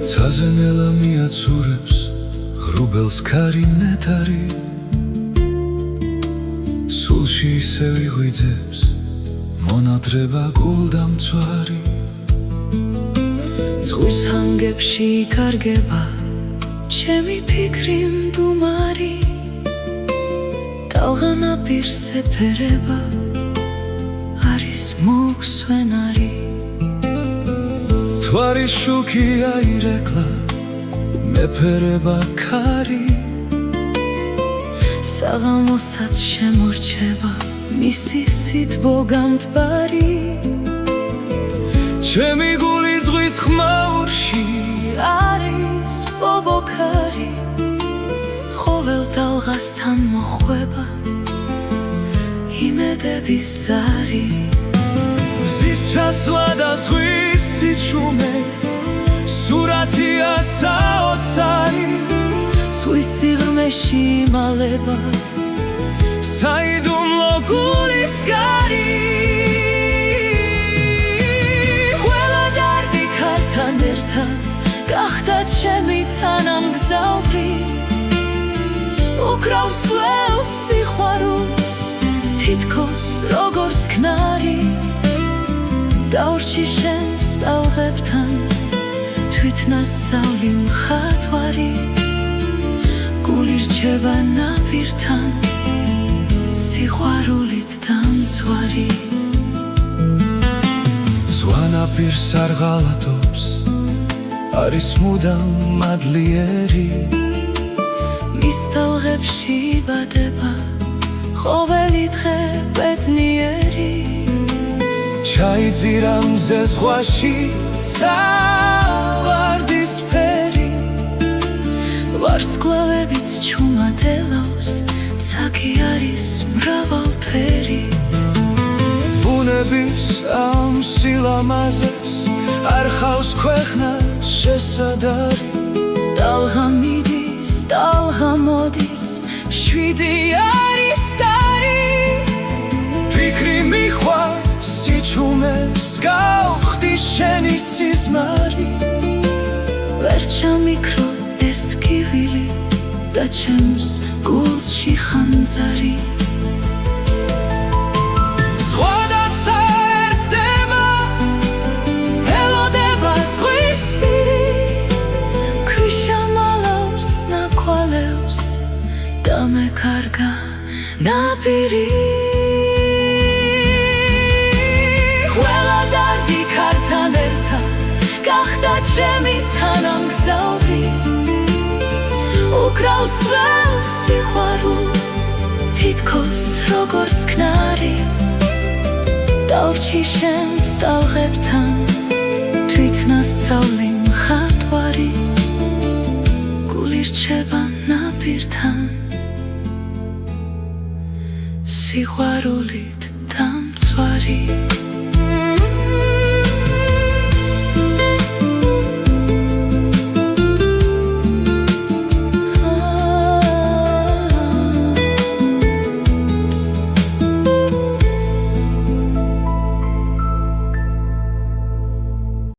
ცაზენელა მიაცურებს ღრუბელს ქარი ნეტარი სულში ისევ იღვიძებს მონადრება გულდამწვარი ზღვის ჰანგებში იკარგება ჩემი ფიქრი მდუმარი ტალღანაპირს ეფერება არის მოგვსვენარი მთვარი შუქი აირეკლა მეფერება ქარი საღამოსაც შემორჩება მისი სითბო გამტბარი ჩემი გული ზღვის ხმაურში არის ბობოქარი ყოველ ტალღასთან მოხვება იმედების ზარი მზის ჩასვლა და ზღვის სიჩუმე სურათია საოცარი ზღვის სიღრმეში იმალება საიდუმლო გულის გარი ყველა დარდი ქართან ერთად გახდა ჩემი თანამგზავრი უკრავს ძველ სიყვარულს თითქოს როგორც ქნარი დავრჩი შენს ტალღებთან თვითნასწავლი მხატვარი გული რჩება ნაპირთან სიყვარულით დამწვარი ზვანაპირს არ ღალატობს არის მუდამ მადლიერი მის ტალღებში იბადება ყოველი დღე ბედნიერი ჩაიძირა მზე ზღვაში ვარდისფერი ვარსკვლავებიც ჩუმადელავს ცაკი არის მრავალფერი ბუნების ამ სილამაზეს არ ხავს ქვეყნა შესადარი ტალღა მიდის ტალღა მოდის შვიდი არის დარი ფიქრი მიხვარ სიჩუმეს გავხდი შენი სიზმარი ვერ ჩამიქრო ეს ტკივილი და ჩემს გულში ხანძარი ზღვადაც აერთდება ელოდება ზღვის პირი ქვიშა მალავს ნაკვალევს და მეკარგა ნაპირი ყველა დარდი ქართან ერთად გახდა ჩემი თანამგზავრი უკრავს ძველ სიყვარულს თითქოს როგორც ქნარი დავრჩი შენს ტალღებთან თვითნასწავლი მხატვარი გული რჩება ნაპირთან სიყვარულით დამწვარი